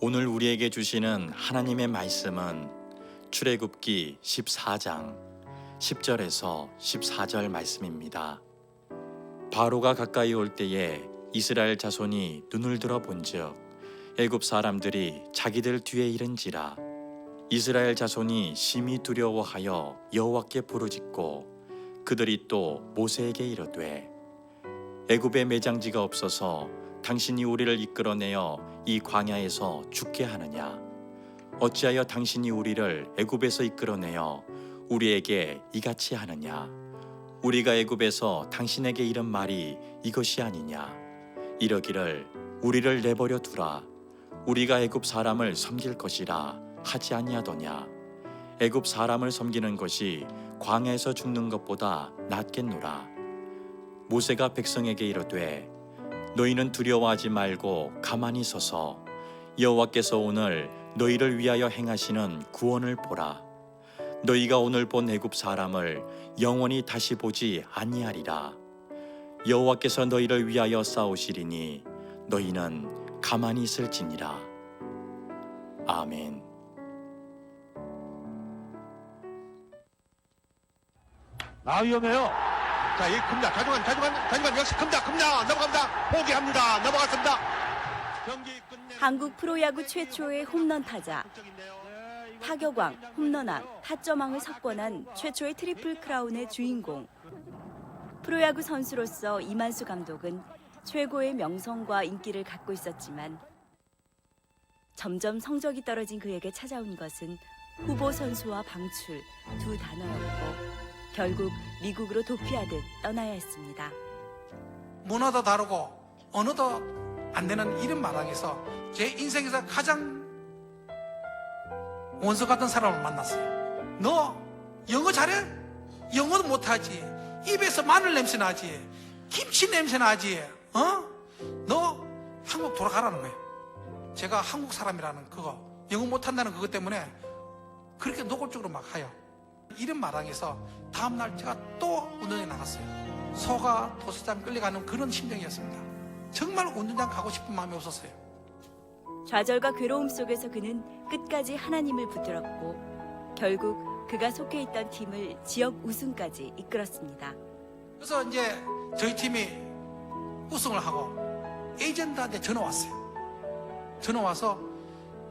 오늘 우리에게 주시는 하나님의 말씀은 출애굽기 14장 10절에서 14절 말씀입니다. 바로가 가까이 올 때에 이스라엘 자손이 눈을 들어 본즉 애굽 사람들이 자기들 뒤에 이른지라. 이스라엘 자손이 심히 두려워하여 여호와께 부르짖고 그들이 또 모세에게 이르되 애굽에 매장지가 없어서 당신이 우리를 이끌어내어 이 광야에서 죽게 하느냐? 어찌하여 당신이 우리를 애굽에서 이끌어내어 우리에게 이같이 하느냐? 우리가 애굽에서 당신에게 이른 말이 이것이 아니냐? 이러기를 우리를 내버려 두라. 우리가 애굽 사람을 섬길 것이라 하지 아니하더냐? 애굽 사람을 섬기는 것이 광야에서 죽는 것보다 낫겠노라. 모세가 백성에게 이르되 너희는 두려워하지 말고 가만히 서서 여호와께서 오늘 너희를 위하여 행하시는 구원을 보라. 너희가 오늘 본 애굽 사람을 영원히 다시 보지 아니하리라. 여호와께서 너희를 위하여 싸우시리니 너희는 가만히 있을지니라. 아멘. 위험해요. 자, 이 큽니다. 가져간 역시 큽니다. 넘어갑니다. 포기합니다. 넘어갔습니다. 경기 끝내. 한국 프로야구 최초의 홈런 타자, 타격왕, 홈런왕, 타점왕을 석권한 최초의 트리플 크라운의 주인공. 프로야구 선수로서 이만수 감독은 최고의 명성과 인기를 갖고 있었지만 점점 성적이 떨어진 그에게 찾아온 것은 후보 선수와 방출 두 단어였고 결국 미국으로 도피하듯 떠나야 했습니다. 문화도 다르고 언어도 안 되는 이런 마당에서 제 인생에서 가장 원수 같은 사람을 만났어요. 너 영어 잘해? 영어도 못하지. 입에서 마늘 냄새 나지. 김치 냄새 나지. 너 한국 돌아가라는 거예요. 제가 한국 사람이라는 그거, 영어 못한다는 그것 때문에 그렇게 노골적으로 막 해요. 이런 마당에서 다음날 제가 또 운동에 나갔어요. 소가 도서장 끌려가는 그런 심정이었습니다. 정말 운동장 가고 싶은 마음이 없었어요. 좌절과 괴로움 속에서 그는 끝까지 하나님을 붙들었고 결국 그가 속해 있던 팀을 지역 우승까지 이끌었습니다. 그래서 이제 저희 팀이 우승을 하고 에이전트한테 전화 왔어요. 전화 와서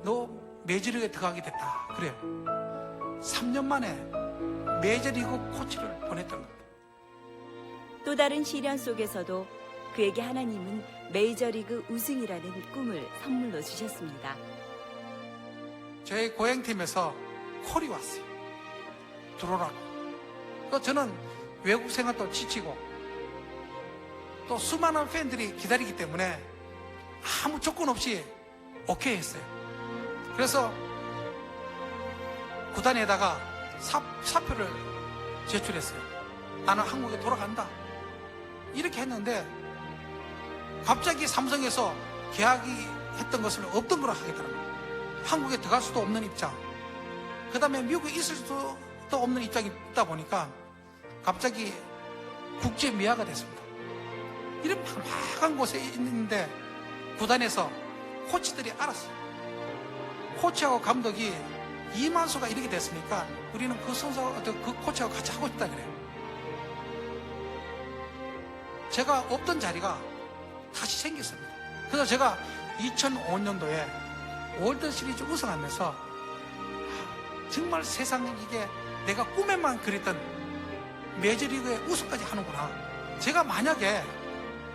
너 메이저리그에 들어가게 됐다. 그래요. 3년 만에 메이저리그 코치를 보냈던 겁니다. 또 다른 시련 속에서도 그에게 하나님은 메이저리그 우승이라는 꿈을 선물로 주셨습니다. 저희 고향팀에서 콜이 왔어요. 들어오라고. 또 저는 외국 생활도 지치고 또 수많은 팬들이 기다리기 때문에 아무 조건 없이 오케이 했어요. 그래서 구단에다가 사표를 제출했어요. 나는 한국에 돌아간다. 이렇게 했는데 갑자기 삼성에서 계약이 했던 것을 없던 걸 하겠더라고요. 한국에 들어갈 수도 없는 입장. 그 다음에 미국에 있을 수도 없는 입장이 있다 보니까 갑자기 국제 미아가 됐습니다. 이런 막막한 곳에 있는데 구단에서 코치들이 알았어요. 코치하고 감독이 이만수가 이렇게 됐으니까 우리는 그 선수하고 그 코치하고 같이 하고 싶다 그래요. 제가 없던 자리가 다시 생겼습니다. 그래서 제가 2005년도에 월드시리즈 우승하면서 정말 세상에 이게 내가 꿈에만 그렸던 메이저리그의 우승까지 하는구나. 제가 만약에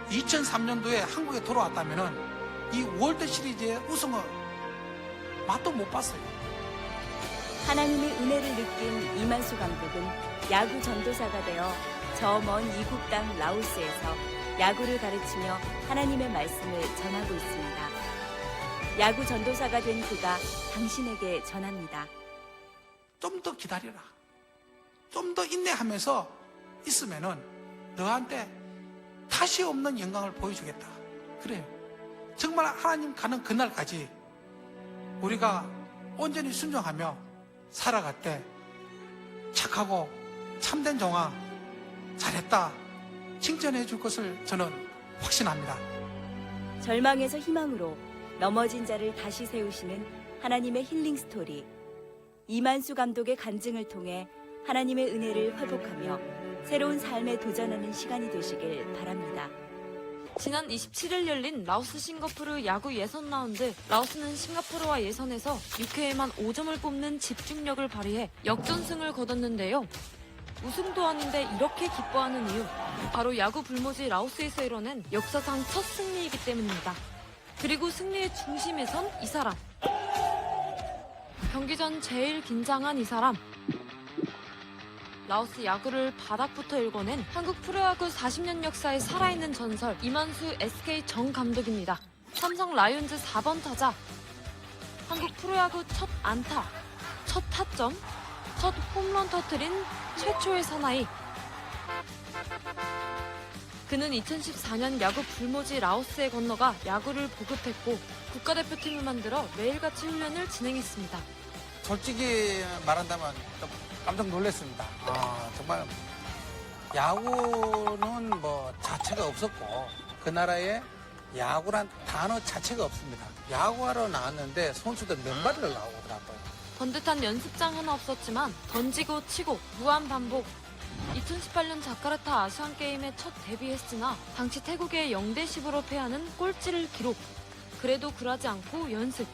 2003년도에 한국에 돌아왔다면 이 월드시리즈의 우승을 맛도 못 봤어요. 하나님의 은혜를 느낀 이만수 감독은 야구 전도사가 되어 저 먼 이국 땅 라오스에서 야구를 가르치며 하나님의 말씀을 전하고 있습니다. 야구 전도사가 된 그가 당신에게 전합니다. 좀 더 기다려라. 좀 더 인내하면서 있으면은 너한테 다시 없는 영광을 보여주겠다. 그래요. 정말 하나님 가는 그날까지 우리가 온전히 순종하며 살아갈 때 착하고 참된 종아 잘했다 칭찬해 줄 것을 저는 확신합니다. 절망에서 희망으로 넘어진 자를 다시 세우시는 하나님의 힐링 스토리. 이만수 감독의 간증을 통해 하나님의 은혜를 회복하며 새로운 삶에 도전하는 시간이 되시길 바랍니다. 지난 27일 열린 라오스 싱가포르 야구 예선 라운드. 라오스는 싱가포르와 예선에서 6회에만 5점을 뽑는 집중력을 발휘해 역전승을 거뒀는데요. 우승도 아닌데 이렇게 기뻐하는 이유, 바로 야구 불모지 라오스에서 이뤄낸 역사상 첫 승리이기 때문입니다. 그리고 승리의 중심에 선 이 사람. 경기 전 제일 긴장한 이 사람. 라오스 야구를 바닥부터 읽어낸 한국 프로야구 40년 역사에 살아있는 전설 이만수 SK 정 감독입니다. 삼성 라이온즈 4번 타자. 한국 프로야구 첫 안타, 첫 타점, 첫 홈런 터뜨린 최초의 사나이. 그는 2014년 야구 불모지 라오스에 건너가 야구를 보급했고 국가대표팀을 만들어 매일같이 훈련을 진행했습니다. 솔직히 말한다면 좀 깜짝 놀랐습니다. 정말 야구는 뭐 자체가 없었고 그 나라에 야구란 단어 자체가 없습니다. 야구하러 나왔는데 선수들 몇 마리를 나오더라고요. 번듯한 연습장 하나 없었지만 던지고 치고 무한 반복. 2018년 자카르타 아시안게임에 첫 데뷔했으나 당시 태국에 0대10으로 패하는 꼴찌를 기록. 그래도 굴하지 않고 연습.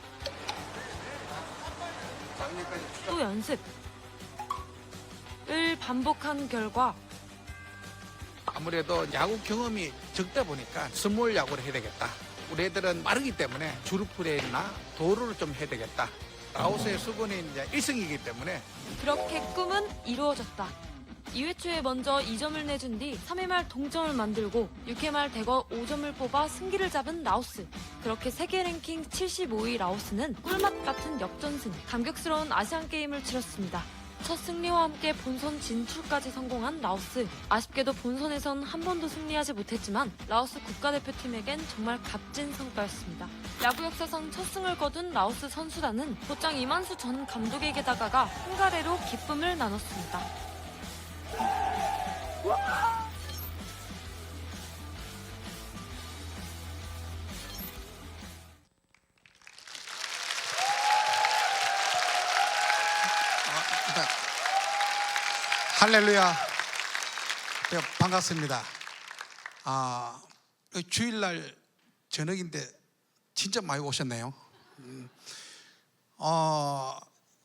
또 연습. 을 반복한 결과 아무래도 야구 경험이 적다 보니까 스몰 야구를 해야 되겠다. 우리 애들은 빠르기 때문에 주루프레이나 도루를 좀 해야 되겠다. 라오스의 수군이 이제 1승이기 때문에 그렇게 꿈은 이루어졌다. 2회 초에 먼저 2점을 내준 뒤 3회 말 동점을 만들고 6회 말 대거 5점을 뽑아 승기를 잡은 라오스. 그렇게 세계 랭킹 75위 라오스는 꿀맛 같은 역전승, 감격스러운 아시안게임을 치렀습니다. 첫 승리와 함께 본선 진출까지 성공한 라오스. 아쉽게도 본선에선 한 번도 승리하지 못했지만 라오스 국가대표팀에겐 정말 값진 성과였습니다. 야구 역사상 첫 승을 거둔 라오스 선수단은 곧장 이만수 전 감독에게 다가가 한가래로 기쁨을 나눴습니다. 할렐루야. 반갑습니다. 주일날 저녁인데 진짜 많이 오셨네요.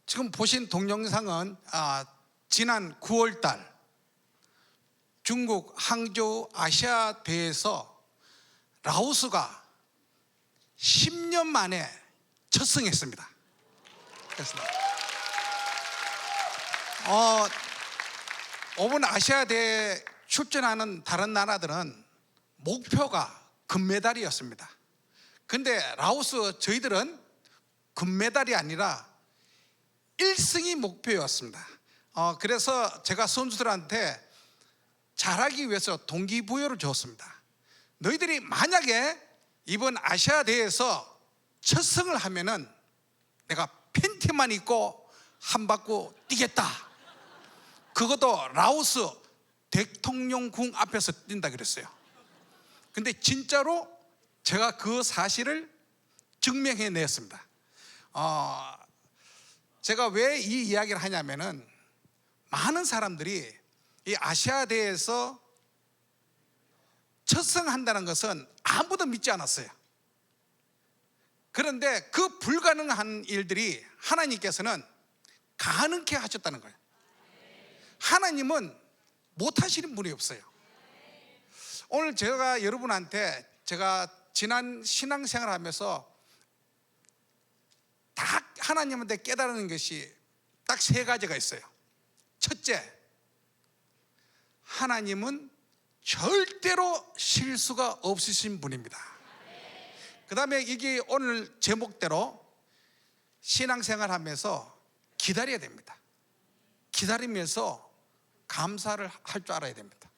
지금 보신 동영상은 지난 9월달 중국 항저우 아시아 대회에서 라오스가 10년 만에 첫 승했습니다. 그렇습니다. 이번 아시아 대회에 출전하는 다른 나라들은 목표가 금메달이었습니다. 근데 라오스 저희들은 금메달이 아니라 1승이 목표였습니다. 그래서 제가 선수들한테 잘하기 위해서 동기부여를 줬습니다. 너희들이 만약에 이번 아시아 대회에서 첫 승을 하면은 내가 팬티만 입고 한 바퀴 뛰겠다. 그것도 라오스 대통령궁 앞에서 뛴다 그랬어요. 근데 진짜로 제가 그 사실을 증명해냈습니다. 제가 왜 이 이야기를 하냐면은 많은 사람들이 이 아시아 대회에서 첫 승한다는 것은 아무도 믿지 않았어요. 그런데 그 불가능한 일들이 하나님께서는 가능케 하셨다는 거예요. 하나님은 못하시는 분이 없어요. 오늘 제가 여러분한테 제가 지난 신앙생활 하면서 다 하나님한테 깨달은 것이 딱 3가지가 있어요. 첫째, 하나님은 절대로 실수가 없으신 분입니다. 그 다음에 이게 오늘 제목대로 신앙생활 하면서 기다려야 됩니다. 기다리면서 감사를 할 줄 알아야 됩니다.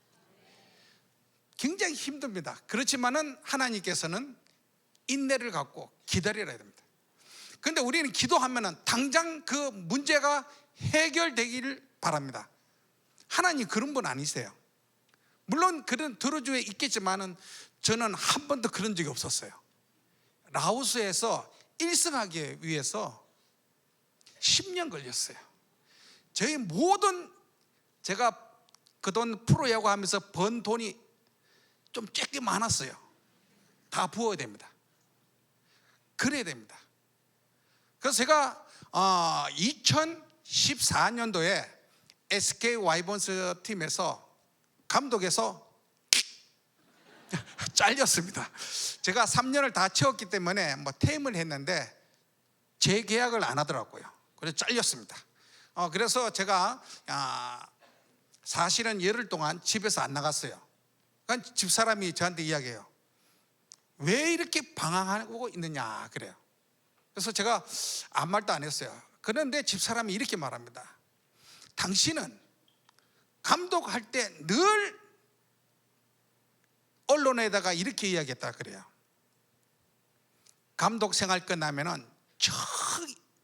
굉장히 힘듭니다. 그렇지만은 하나님께서는 인내를 갖고 기다려야 됩니다. 그런데 우리는 기도하면은 당장 그 문제가 해결되기를 바랍니다. 하나님 그런 분 아니세요. 물론 그런 들어주에 있겠지만은 저는 한 번도 그런 적이 없었어요. 라오스에서 1승하기 위해서 10년 걸렸어요. 저희 모든 제가 그돈 프로야구 하면서 번 돈이 좀 쬐게 많았어요. 다 부어야 됩니다. 그래야 됩니다. 그래서 제가 2014년도에 SK 와이번스 팀에서 감독에서 잘렸습니다. 제가 3년을 다 채웠기 때문에 뭐 퇴임을 했는데 재계약을 안 하더라고요. 그래서 잘렸습니다. 그래서 제가 사실은 열흘 동안 집에서 안 나갔어요. 그러니까 집사람이 저한테 이야기해요. 왜 이렇게 방황하고 있느냐 그래요. 그래서 제가 아무 말도 안 했어요. 그런데 집사람이 이렇게 말합니다. 당신은 감독할 때 늘 언론에다가 이렇게 이야기했다 그래요. 감독 생활 끝나면은 저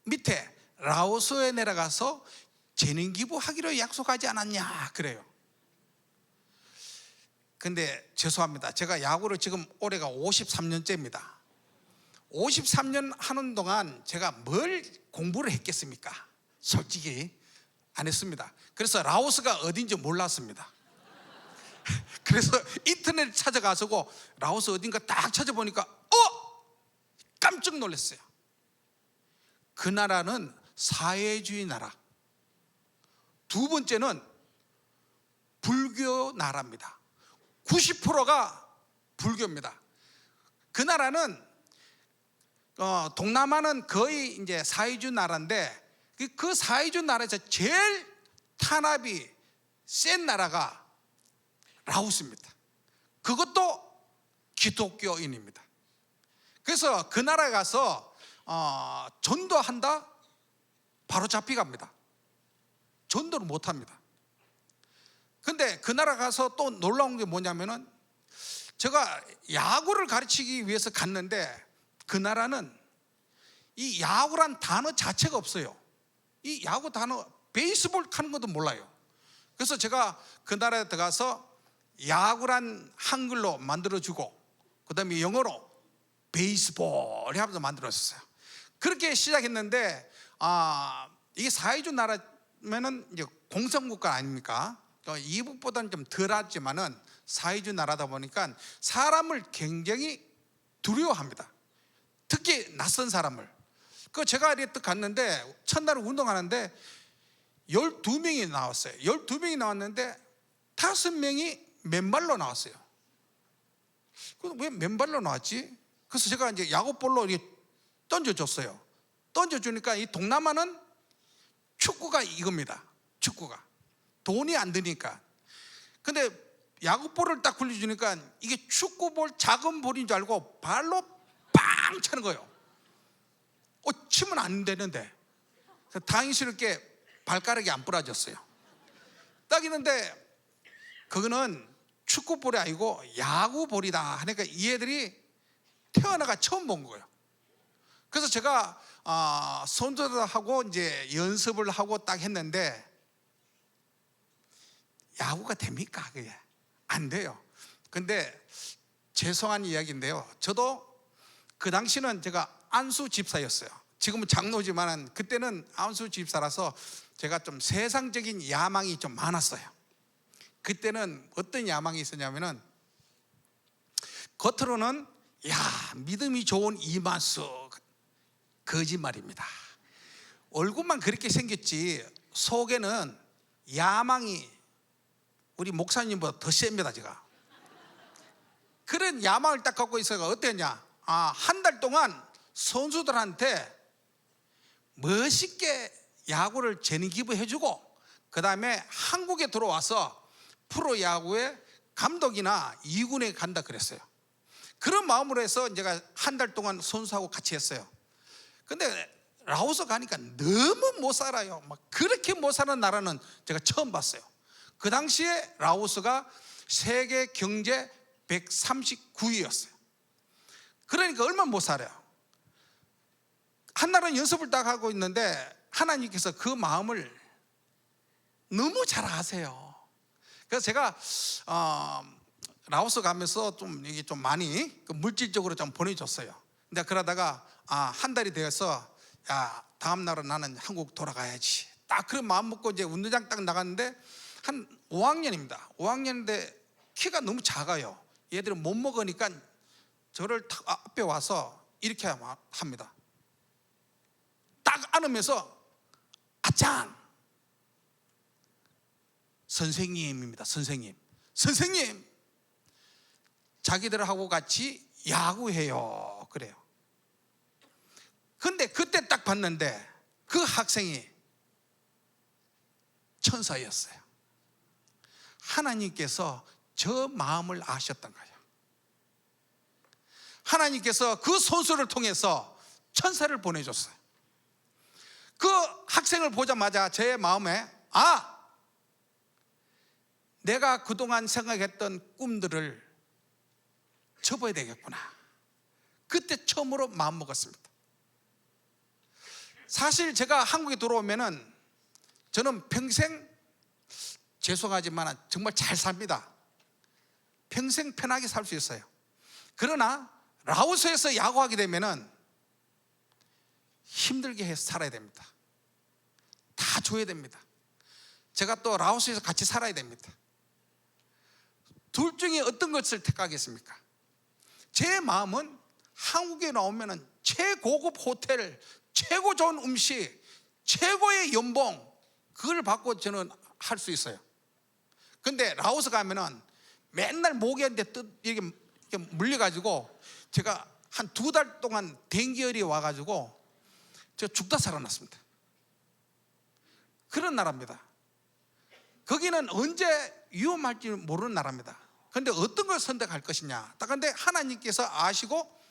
밑에 라오스에 내려가서 재능 기부하기로 약속하지 않았냐 그래요. 근데 죄송합니다. 제가 야구를 지금 올해가 53년째입니다. 53년 하는 동안 제가 뭘 공부를 했겠습니까? 솔직히 안 했습니다. 그래서 라오스가 어딘지 몰랐습니다. 그래서 인터넷 찾아가지고 라오스 어딘가 딱 찾아보니까 깜짝 놀랐어요. 그 나라는 사회주의 나라, 두 번째는 불교 나라입니다. 90%가 불교입니다. 그 나라는 동남아는 거의 이제 사회주의 나라인데 그 사회주의 나라에서 제일 탄압이 센 나라가 라오스입니다. 그것도 기독교인입니다. 그래서 그 나라에 가서 전도한다? 바로 잡혀갑니다. 전도를 못합니다. 근데 그 나라 가서 또 놀라운 게 뭐냐면은 제가 야구를 가르치기 위해서 갔는데 그 나라는 이 야구란 단어 자체가 없어요. 이 야구 단어 베이스볼 하는 것도 몰라요. 그래서 제가 그 나라에 들어가서 야구란 한글로 만들어주고 그 다음에 영어로 베이스볼 하면서 만들었어요. 그렇게 시작했는데 이게 사회주의 나라면은 이제 공산국가 아닙니까? 이북보다는 좀 덜하지만은 사회주의 나라다 보니까 사람을 굉장히 두려워합니다. 특히 낯선 사람을. 제가 이렇게 갔는데 첫날 운동하는데 12명이 나왔어요. 12명이 나왔는데 5명이 맨발로 나왔어요. 왜 맨발로 나왔지? 그래서 제가 이제 야구볼로 이렇게 던져줬어요. 던져주니까 이 동남아는 축구가 이겁니다. 축구가 돈이 안 드니까. 근데 야구볼을 딱 굴려주니까 이게 축구볼 작은 볼인 줄 알고 발로 빵 차는 거예요. 치면 안 되는데 다행스럽게 발가락이 안 부러졌어요. 딱 있는데 그거는 축구볼이 아니고 야구볼이다 하니까 이 애들이 태어나가 처음 본 거예요. 그래서 제가 선수들하고 이제 연습을 하고 딱 했는데 야구가 됩니까? 그게 안 돼요. 근데 죄송한 이야기인데요. 저도 그 당시는 제가 안수 집사였어요. 지금은 장로지만 그때는 안수 집사라서 제가 좀 세상적인 야망이 좀 많았어요. 그때는 어떤 야망이 있었냐면은 겉으로는 믿음이 좋은 이만수, 거짓말입니다. 얼굴만 그렇게 생겼지 속에는 야망이 우리 목사님보다 더 셉니다. 제가 그런 야망을 딱 갖고 있어가 어땠냐? 한 달 동안 선수들한테 멋있게 야구를 재능 기부해주고 그 다음에 한국에 들어와서 프로야구의 감독이나 2군에 간다 그랬어요. 그런 마음으로 해서 제가 한 달 동안 선수하고 같이 했어요. 근데 라오스 가니까 너무 못 살아요. 막 그렇게 못 사는 나라는 제가 처음 봤어요. 그 당시에 라오스가 세계 경제 139위였어요. 그러니까 얼마나 못 살아요. 한날은 연습을 딱 하고 있는데 하나님께서 그 마음을 너무 잘 아세요. 그래서 제가 라오스 가면서 좀 이게 좀 많이 물질적으로 좀 보내줬어요. 근데 그러다가 한 달이 되어서 야, 다음 날은 나는 한국 돌아가야지. 딱 그런 마음 먹고 이제 운동장 딱 나갔는데 한 5학년입니다. 5학년인데 키가 너무 작아요. 얘들은 못 먹으니까 저를 탁 앞에 와서 이렇게 합니다. 딱 안으면서 아짱! 선생님입니다. 선생님 자기들하고 같이 야구해요. 그래요. 근데 그때 딱 봤는데 그 학생이 천사였어요. 하나님께서 저 마음을 아셨던 거예요. 하나님께서 그 선수를 통해서 천사를 보내줬어요. 그 학생을 보자마자 제 마음에 내가 그동안 생각했던 꿈들을 접어야 되겠구나. 그때 처음으로 마음 먹었습니다. 사실 제가 한국에 들어오면은 저는 평생, 죄송하지만 정말 잘 삽니다. 평생 편하게 살 수 있어요. 그러나 라오스에서 야구하게 되면은 힘들게 해서 살아야 됩니다. 다 줘야 됩니다. 제가 또 라오스에서 같이 살아야 됩니다. 둘 중에 어떤 것을 택하겠습니까? 제 마음은 한국에 나오면은 최고급 호텔, 최고 좋은 음식, 최고의 연봉, 그걸 받고 저는 할 수 있어요. 근데 라오스 가면은 맨날 모기한테 이렇게 물려가지고 제가 한 2달 동안 댕기열이 와가지고 제가 죽다 살아났습니다. 그런 나라입니다. 거기는 언제 위험할지 모르는 나라입니다. 근데 어떤 걸 선택할 것이냐? 딱 근데 하나님께서 아시고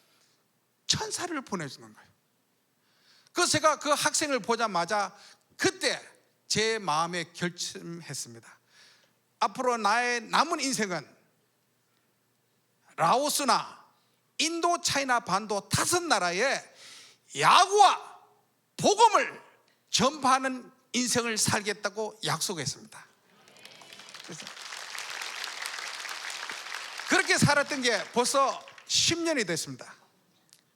천사를 보내주는 거예요. 그래서 제가 그 학생을 보자마자 그때 제 마음에 결심했습니다. 앞으로 나의 남은 인생은 라오스나 인도, 차이나, 반도 5나라에 야구와 복음을 전파하는 인생을 살겠다고 약속했습니다. 그래서 그렇게 살았던 게 벌써 10년이 됐습니다.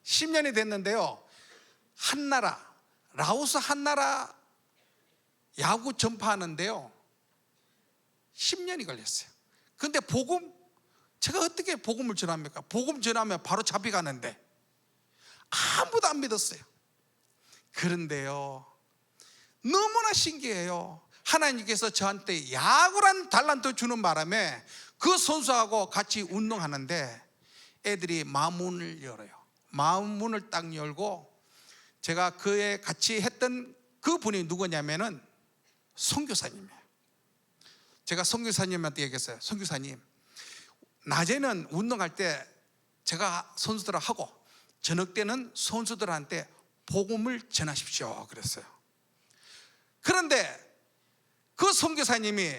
10년이 됐는데요, 한 나라, 라오스 한 나라 야구 전파하는데요 10년이 걸렸어요. 근데 복음, 제가 어떻게 복음을 전합니까? 복음 전하면 바로 잡혀가는데 아무도 안 믿었어요. 그런데요, 너무나 신기해요. 하나님께서 저한테 야구란 달란트 주는 바람에 그 선수하고 같이 운동하는데 애들이 마음문을 열어요. 마음문을 딱 열고, 제가 그에 같이 했던 그 분이 누구냐면은 선교사님이에요. 제가 선교사님한테 얘기했어요. 선교사님, 낮에는 운동할 때 제가 선수들하고 저녁 때는 선수들한테 복음을 전하십시오 그랬어요. 그런데 그 선교사님이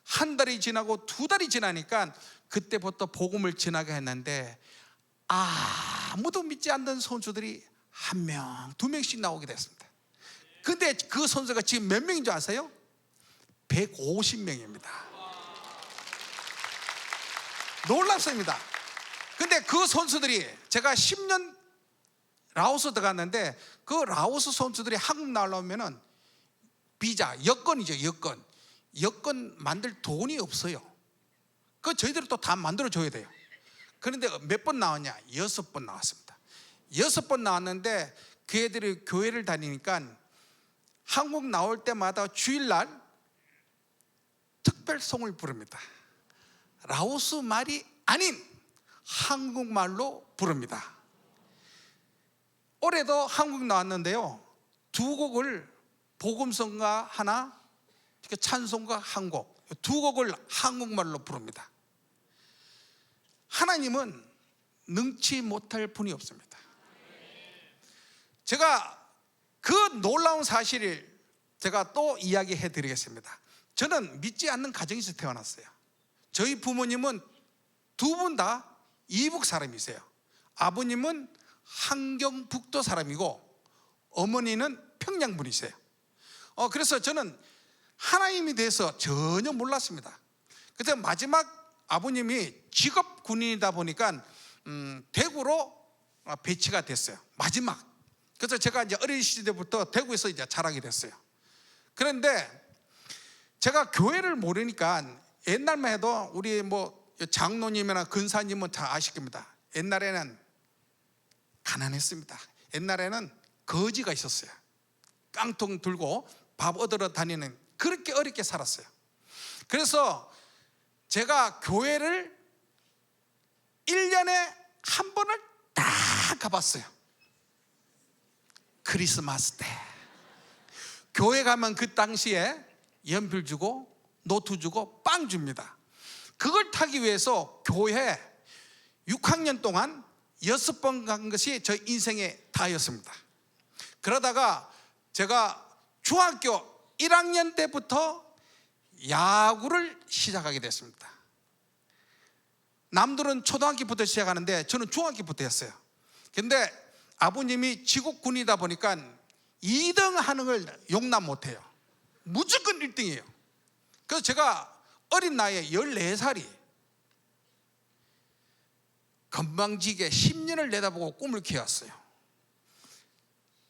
한 달이 지나고 2달이 지나니까 그때부터 복음을 전하게 했는데 아무도 믿지 않는 선수들이 1명, 2명씩 나오게 됐습니다. 근데 그 선수가 지금 몇 명인 줄 아세요? 150명입니다. 놀랍습니다. 근데 그 선수들이, 제가 10년 라오스 들어갔는데 그 라오스 선수들이 한국 나오려면은 비자, 여권이죠. 여권 만들 돈이 없어요. 그 저희들이 또 다 만들어줘야 돼요. 그런데 몇 번 나왔냐? 6번 나왔습니다. 6번 나왔는데 그 애들이 교회를 다니니까 한국 나올 때마다 주일날 특별송을 부릅니다. 라오스 말이 아닌 한국말로 부릅니다. 올해도 한국 나왔는데요 2곡을, 복음성가 하나, 찬송가 한 곡, 2곡을 한국말로 부릅니다. 하나님은 능치 못할 분이 없습니다. 제가 그 놀라운 사실을 제가 또 이야기해 드리겠습니다. 저는 믿지 않는 가정에서 태어났어요. 저희 부모님은 2분 다 이북 사람이세요. 아버님은 함경북도 사람이고 어머니는 평양 분이세요. 그래서 저는 하나님에 대해서 전혀 몰랐습니다. 그래서 마지막 아버님이 직업 군인이다 보니까 대구로 배치가 됐어요. 마지막. 그래서 제가 이제 어린 시절부터 대구에서 이제 자라게 됐어요. 그런데 제가 교회를 모르니까 옛날만 해도 우리 뭐 장로님이나 근사님은 다 아실 겁니다. 옛날에는 가난했습니다. 옛날에는 거지가 있었어요. 깡통 들고 밥 얻으러 다니는, 그렇게 어렵게 살았어요. 그래서 제가 교회를 1년에 한 번을 딱 가봤어요. 크리스마스 때 교회 가면 그 당시에 연필 주고 노트 주고 빵 줍니다. 그걸 타기 위해서 교회 6학년 동안 6번 간 것이 저 인생의 다였습니다. 그러다가 제가 중학교 1학년 때부터 야구를 시작하게 됐습니다. 남들은 초등학교부터 시작하는데 저는 중학교부터 했어요. 근데 아버님이 지국군이다 보니까 2등 하는 걸 용납 못해요. 무조건 1등이에요. 그래서 제가 어린 나이에 14살이 건방지게 10년을 내다보고 꿈을 키웠어요.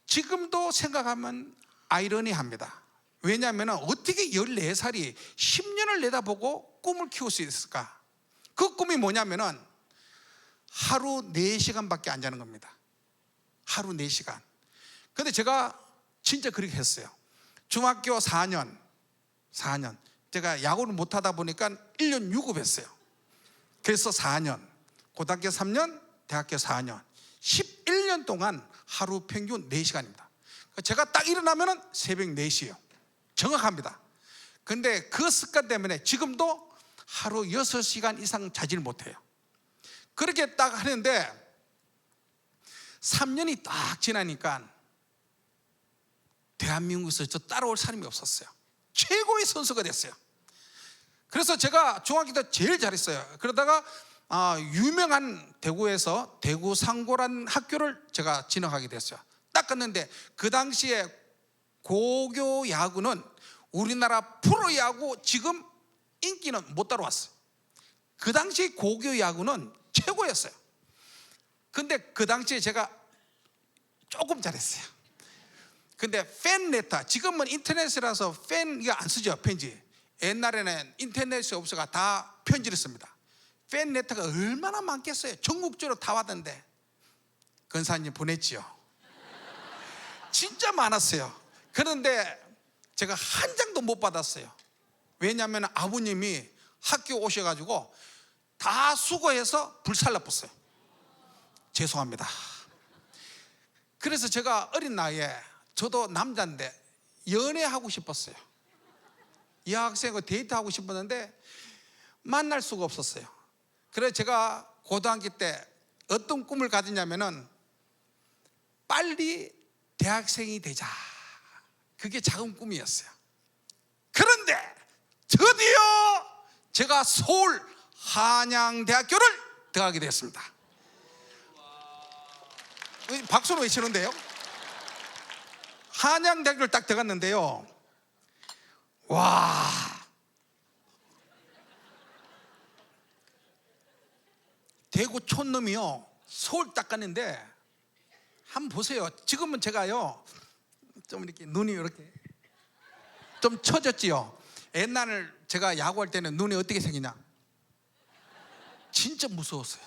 지금도 생각하면 아이러니합니다. 왜냐하면 어떻게 14살이 10년을 내다보고 꿈을 키울 수 있을까? 그 꿈이 뭐냐면은 하루 4시간밖에 안 자는 겁니다. 하루 4시간. 근데 제가 진짜 그렇게 했어요. 중학교 4년 제가 야구를 못하다 보니까 1년 유급했어요. 그래서 4년, 고등학교 3년, 대학교 4년 11년 동안 하루 평균 4시간입니다. 제가 딱 일어나면 새벽 4시예요. 정확합니다. 근데 그 습관 때문에 지금도 하루 6시간 이상 자질 못해요. 그렇게 딱 하는데 3년이 딱 지나니까 대한민국에서 저 따라올 사람이 없었어요. 최고의 선수가 됐어요. 그래서 제가 중학교 때 제일 잘했어요. 그러다가 유명한 대구에서 대구 상고라는 학교를 제가 진학하게 됐어요. 딱 갔는데 그 당시에 고교 야구는 우리나라 프로야구 지금 인기는 못 따라왔어요. 그 당시 고교 야구는 최고였어요. 근데 그 당시에 제가 조금 잘했어요. 근데 팬레터, 지금은 인터넷이라서 팬 이거 안 쓰죠, 편지. 옛날에는 인터넷이 없어가 다 편지를 씁니다. 팬레터가 얼마나 많겠어요. 전국적으로 다 왔던데 근사님 보냈지요. 진짜 많았어요. 그런데 제가 한 장도 못 받았어요. 왜냐하면 아버님이 학교 오셔가지고 다 수거해서 불살라붙어요. 죄송합니다. 그래서 제가 어린 나이에 저도 남자인데 연애하고 싶었어요. 여학생과 데이트하고 싶었는데 만날 수가 없었어요. 그래서 제가 고등학교 때 어떤 꿈을 가졌냐면은 빨리 대학생이 되자. 그게 작은 꿈이었어요. 그런데 드디어 제가 서울 한양대학교를 들어가게 됐습니다. 박수로 외치는데요. 한양대학교를 딱 들어갔는데요. 와, 대구 촌놈이요 서울 딱 갔는데 한번 보세요. 지금은 제가요 좀 이렇게 눈이 이렇게 좀 처졌지요. 옛날 제가 야구할 때는 눈이 어떻게 생기냐, 진짜 무서웠어요.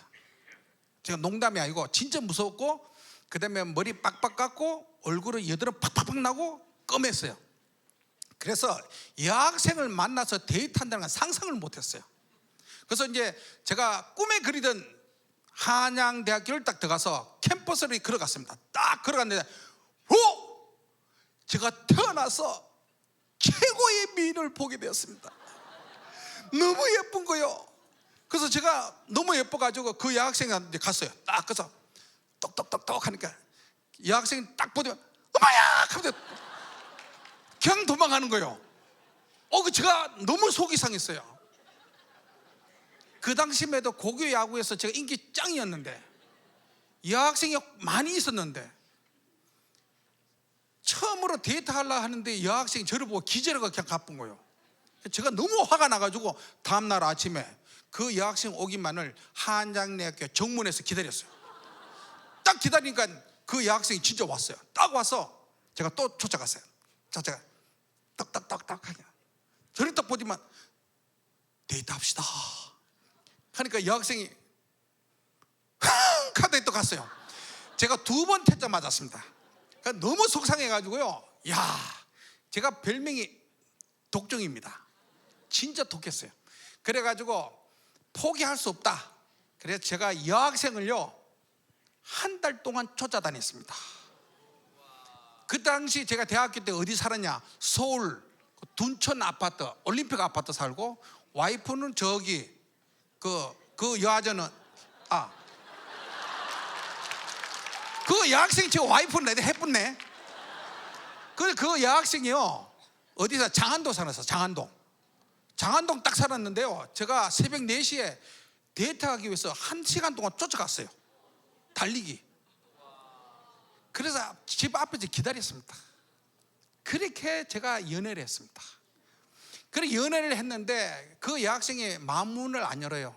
제가 농담이 아니고 진짜 무서웠고, 그 다음에 머리 빡빡 깎고 얼굴에 여드름 팍팍팍 나고 껌했어요. 그래서 여학생을 만나서 데이트한다는 건 상상을 못했어요. 그래서 이제 제가 꿈에 그리던 한양대학교를 딱 들어가서 캠퍼스를 걸어갔습니다. 딱 걸어갔는데 제가 태어나서 최고의 미인을 보게 되었습니다. 너무 예쁜 거요. 그래서 제가 너무 예뻐가지고 그 여학생한테 갔어요. 딱 가서 똑똑똑똑 하니까 여학생이 딱 보더니 엄마야 하면서 그냥 도망가는 거예요. 제가 너무 속이 상했어요. 그 당시만 해도 고교 야구에서 제가 인기 짱이었는데 여학생이 많이 있었는데 처음으로 데이트하려고 하는데 여학생이 저를 보고 기절하고 그냥 가쁜 거예요. 제가 너무 화가 나가지고 다음날 아침에 그 여학생 오기만을 한양대학교 정문에서 기다렸어요. 딱 기다리니까 그 여학생이 진짜 왔어요. 딱 와서 제가 또 쫓아갔어요. 자, 제가 딱딱딱딱 하냐. 저를 딱 보지만 데이트합시다. 하니까 여학생이 카드에 또 갔어요. 제가 2번 퇴짜 맞았습니다. 그러니까 너무 속상해가지고요. 야, 제가 별명이 독종입니다. 진짜 독했어요. 그래가지고 포기할 수 없다. 그래서 제가 여학생을요 1달 동안 쫓아다녔습니다. 그 당시 제가 대학교 때 어디 살았냐? 서울 둔천 아파트, 올림픽 아파트 살고, 와이프는 저기 그 여아저는 그 여학생이 제 와이프는 내가 해뿐네. 그 여학생이요 어디서 장안동 살았어. 장안동 딱 살았는데요, 제가 새벽 4시에 데이트하기 위해서 1시간 동안 쫓아갔어요. 달리기. 그래서 집 앞에서 기다렸습니다. 그렇게 제가 연애를 했습니다. 그래 연애를 했는데 그 여학생이 마음문을 안 열어요.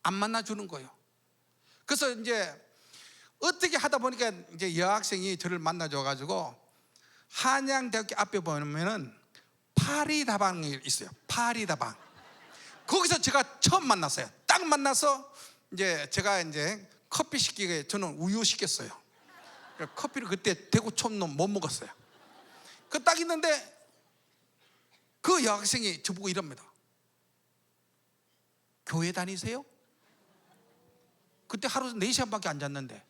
안 만나주는 거예요. 그래서 이제 어떻게 하다 보니까 이제 여학생이 저를 만나줘가지고 한양대학교 앞에 보면은 파리다방이 있어요. 파리다방. 거기서 제가 처음 만났어요. 딱 만나서 이제 제가 이제 커피 시키게, 저는 우유 시켰어요. 커피를 그때 대구 촌놈 못 먹었어요. 그 딱 있는데 그 여학생이 저보고 이럽니다. 교회 다니세요? 그때 하루 4시간밖에 안 잤는데.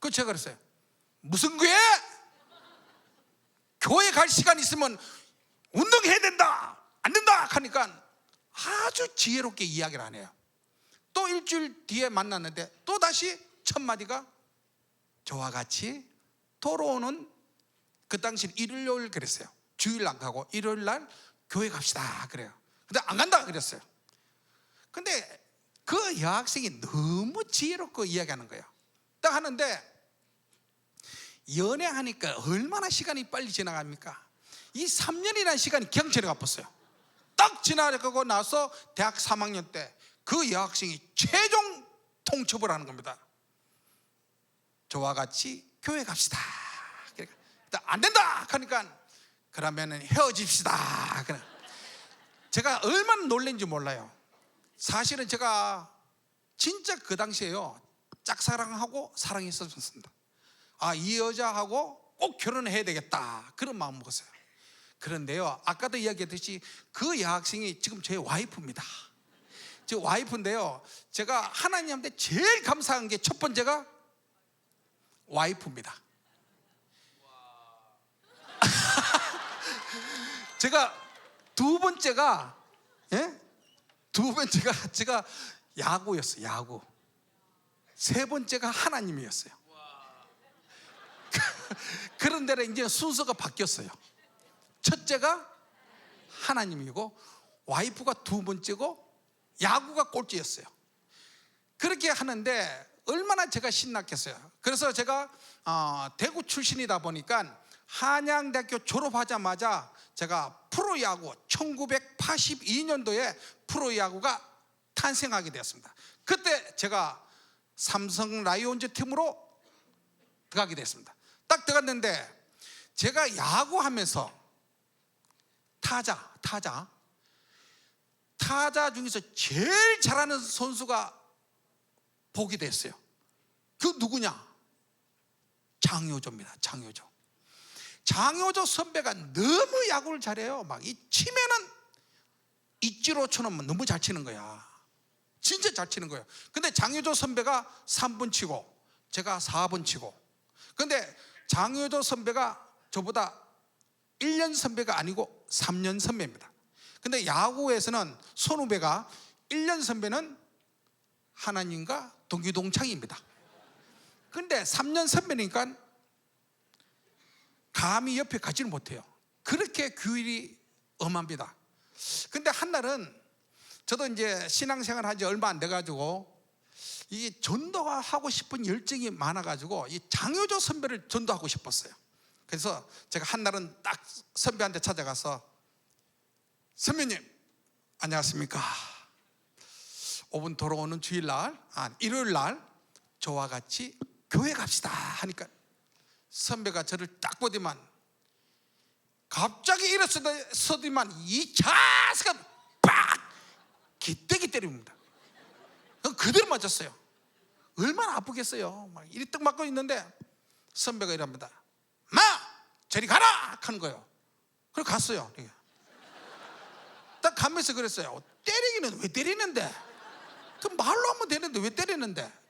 그 제가 그랬어요. 무슨 교회? 교회 갈 시간 있으면 운동해야 된다, 안 된다 하니까 아주 지혜롭게 이야기를 하네요. 또 일주일 뒤에 만났는데 또 다시 첫 마디가 저와 같이 돌아오는, 그 당시 일요일 그랬어요. 주일 안 가고 일요일 날 교회 갑시다 그래요. 근데 안 간다 그랬어요. 근데 그 여학생이 너무 지혜롭고 이야기하는 거예요. 딱 하는데 연애하니까 얼마나 시간이 빨리 지나갑니까? 이 3년이라는 시간이 경찰에 갚았어요. 딱 지나가고 나서 대학 3학년 때 그 여학생이 최종 통첩을 하는 겁니다. 저와 같이 교회 갑시다. 그러니까 안 된다 하니까 그러면 헤어집시다. 제가 얼마나 놀란지 몰라요. 사실은 제가 진짜 그 당시에요 짝사랑하고 사랑했었습니다. 이 여자하고 꼭 결혼해야 되겠다 그런 마음 먹었어요. 그런데요, 아까도 이야기했듯이 그 여학생이 지금 제 와이프입니다. 제 와이프인데요, 제가 하나님한테 제일 감사한 게 첫 번째가 와이프입니다. 제가 두 번째가 제가 야구였어요. 야구. 세 번째가 하나님이었어요. 그런데 이제 순서가 바뀌었어요. 첫째가 하나님이고 와이프가 두 번째고 야구가 꼴찌였어요. 그렇게 하는데 얼마나 제가 신났겠어요. 그래서 제가 대구 출신이다 보니까 한양대학교 졸업하자마자 제가 프로야구 1982년도에 프로야구가 탄생하게 되었습니다. 그때 제가 삼성 라이온즈 팀으로 들어가게 됐습니다. 딱 들어갔는데 제가 야구하면서 타자 중에서 제일 잘하는 선수가 보게 됐어요. 그 누구냐? 장효조입니다. 장효조 선배가 너무 야구를 잘해요. 막 이 치면은 이치로처럼 너무 잘 치는 거야. 진짜 잘 치는 거예요. 근데 장효조 선배가 3번 치고 제가 4번 치고. 근데 장효조 선배가 저보다 1년 선배가 아니고 3년 선배입니다. 근데 야구에서는 선후배가 1년 선배는 하나님과 동기동창입니다. 근데 3년 선배니까 감히 옆에 가지를 못해요. 그렇게 규율이 엄합니다. 근데 한날은 저도 이제 신앙생활 한 지 얼마 안 돼가지고 이 전도가 하고 싶은 열정이 많아가지고 이 장효조 선배를 전도하고 싶었어요. 그래서 제가 한날은 딱 선배한테 찾아가서 선배님 안녕하십니까? 5분 돌아오는 주일날 일요일날 저와 같이 교회 갑시다 하니까 선배가 저를 딱 보더만 갑자기 일어서더만 이 자세가 빡 기대기 때립니다. 그대로 맞았어요. 얼마나 아프겠어요. 막 이리 떡 맞고 있는데 선배가 이랍니다. 마! 저리 가라! 하는 거예요. 그래서 갔어요. 딱 가면서 그랬어요. 때리기는 왜 때리는데? 그 말로 하면 되는데 왜 때리는데?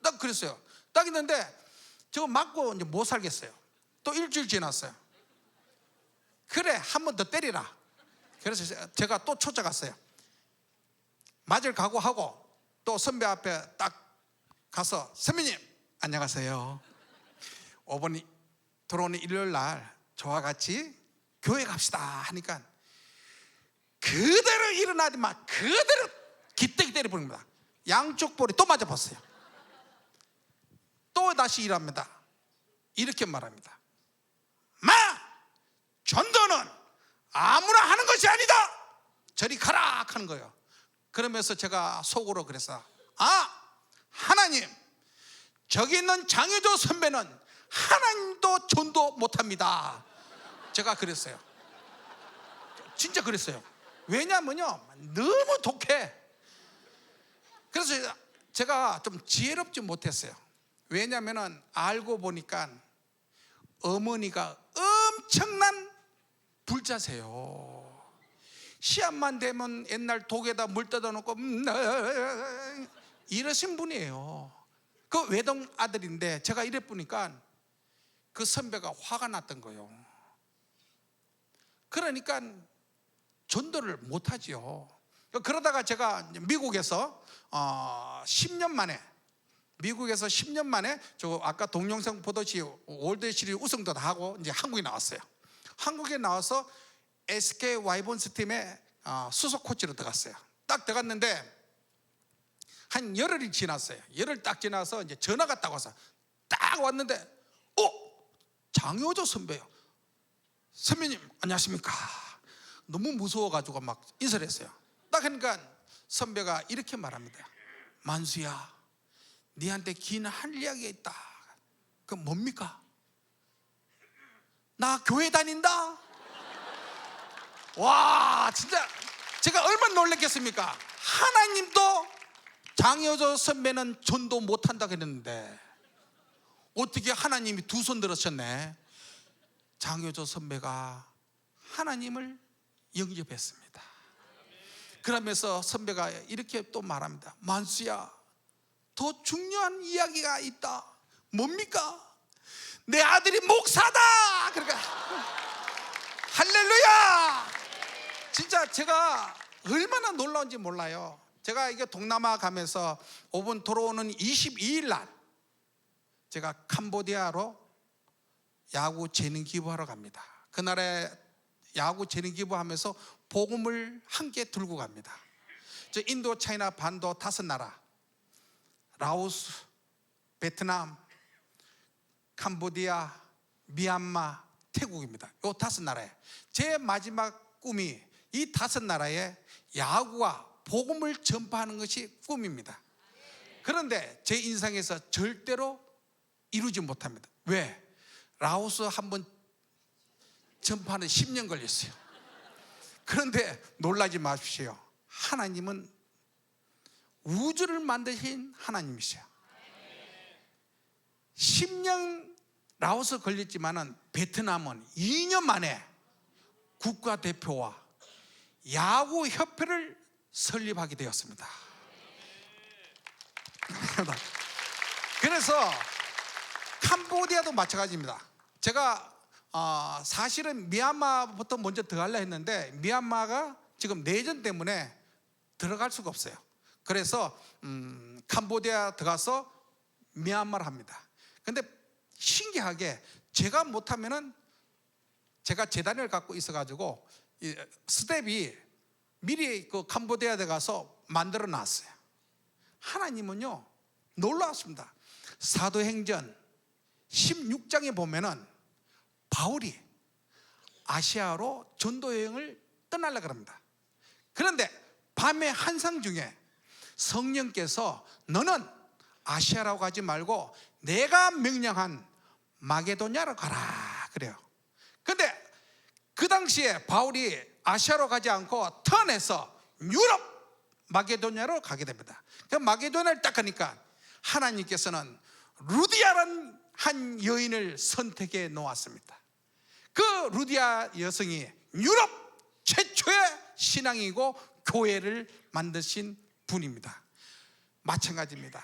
딱 그랬어요. 딱 있는데 저거 맞고 이제 못 살겠어요. 또 일주일 지났어요. 그래, 한 번 더 때리라. 그래서 제가 또 쫓아갔어요. 맞을 각오하고 또 선배 앞에 딱 가서 선배님 안녕하세요. 5번이 들어오는 일요일 날 저와 같이 교회 갑시다 하니까 그대로 일어나더만 그대로 기대기 때려버립니다. 양쪽 볼이 또 맞아봤어요. 또 다시 일합니다. 이렇게 말합니다. 마! 전도는 아무나 하는 것이 아니다. 저리 가라 하는 거예요. 그러면서 제가 속으로 그랬어. 아, 하나님, 저기 있는 장효조 선배는 하나님도 전도 못합니다. 제가 그랬어요. 진짜 그랬어요. 왜냐면요, 너무 독해. 그래서 제가 좀 지혜롭지 못했어요. 왜냐면은 알고 보니까 어머니가 엄청난 불자세요. 시합만 되면 옛날 독에다 물 떠다 놓고 이러신 분이에요. 그 외동 아들인데 제가 이래 보니까 그 선배가 화가 났던 거예요. 그러니까 전도를 못하지요. 그러다가 제가 미국에서 10년 만에 저 아까 동영상 보듯이 월드 시리즈 우승도 다 하고 이제 한국에 나왔어요. 한국에 나와서 SK 와이번스 팀에 수석 코치로 들어갔어요. 딱 들어갔는데 한 열흘이 지났어요. 열흘 딱 지나서 이제 전화가 딱 와서 딱 왔는데 장효조 선배요. 선배님 안녕하십니까. 너무 무서워가지고 막 인사를 했어요. 딱 하니까 선배가 이렇게 말합니다. 만수야, 니한테 긴 할 이야기가 있다. 그 뭡니까? 나 교회 다닌다. 와, 진짜 제가 얼마나 놀랐겠습니까? 하나님도 장효조 선배는 전도 못한다 그랬는데 어떻게 하나님이 두 손 들으셨네. 장효조 선배가 하나님을 영접했습니다. 그러면서 선배가 이렇게 또 말합니다. 만수야, 더 중요한 이야기가 있다. 뭡니까? 내 아들이 목사다. 그러니까 할렐루야. 진짜 제가 얼마나 놀라운지 몰라요. 제가 이게 동남아 가면서 5분 돌아오는 22일 날 제가 캄보디아로 야구 재능 기부하러 갑니다. 그날에 야구 재능 기부하면서 복음을 함께 들고 갑니다. 저 인도, 차이나, 반도 5나라, 라오스, 베트남, 캄보디아, 미얀마, 태국입니다. 이 5나라에 제 마지막 꿈이 이 5나라에 야구와 복음을 전파하는 것이 꿈입니다. 그런데 제 인생에서 절대로 이루지 못합니다. 왜? 라오스 한번 전파하는 10년 걸렸어요. 그런데 놀라지 마십시오. 하나님은 우주를 만드신 하나님이세요. 10년 라오스 걸렸지만은 베트남은 2년 만에 국가대표와 야구협회를 설립하게 되었습니다. 그래서 캄보디아도 마찬가지입니다. 제가 사실은 미얀마부터 먼저 들어가려 했는데 미얀마가 지금 내전 때문에 들어갈 수가 없어요. 그래서 캄보디아 들어가서 미얀마를 합니다. 근데 신기하게 제가 못하면은 제가 재단을 갖고 있어가지고 스텝이 미리 그 캄보디아에 가서 만들어 놨어요. 하나님은요 놀라웠습니다. 사도행전 16장에 보면은 바울이 아시아로 전도 여행을 떠나려고 합니다. 그런데 밤의 한상 중에 성령께서 너는 아시아라고 가지 말고 내가 명령한 마게도냐로 가라 그래요. 근데 그 당시에 바울이 아시아로 가지 않고 턴해서 유럽 마게도냐로 가게 됩니다. 그 마게도냐를 딱 가니까 하나님께서는 루디아라는 한 여인을 선택해 놓았습니다. 그 루디아 여성이 유럽 최초의 신앙이고 교회를 만드신 분입니다. 마찬가지입니다.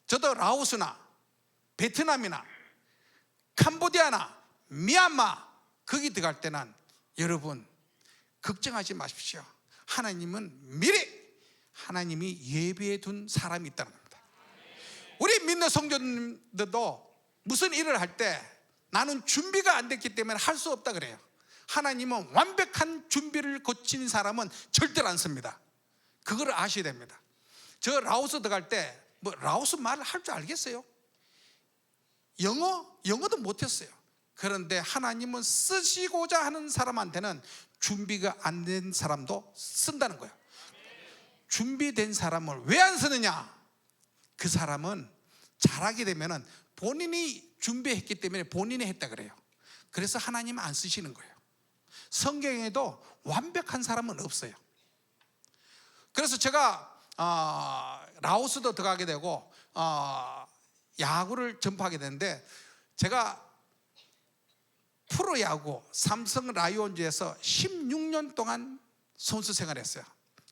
저도 라오스나 베트남이나 캄보디아나 미얀마 거기 들어갈 때는 여러분 걱정하지 마십시오. 하나님은 미리 하나님이 예비해 둔 사람이 있다는 겁니다. 우리 믿는 성도님들도 무슨 일을 할 때 나는 준비가 안 됐기 때문에 할 수 없다 그래요. 하나님은 완벽한 준비를 거친 사람은 절대로 안 씁니다. 그걸 아셔야 됩니다. 저 라오스 들어갈 때 뭐 라오스 말을 할 줄 알겠어요? 영어도 못했어요. 그런데 하나님은 쓰시고자 하는 사람한테는 준비가 안 된 사람도 쓴다는 거예요. 준비된 사람을 왜 안 쓰느냐? 그 사람은 잘하게 되면은 본인이 준비했기 때문에 본인이 했다 그래요. 그래서 하나님은 안 쓰시는 거예요. 성경에도 완벽한 사람은 없어요. 그래서 제가 라오스도 들어가게 되고 야구를 전파하게 되는데 제가 프로야구 삼성 라이온즈에서 16년 동안 선수 생활했어요.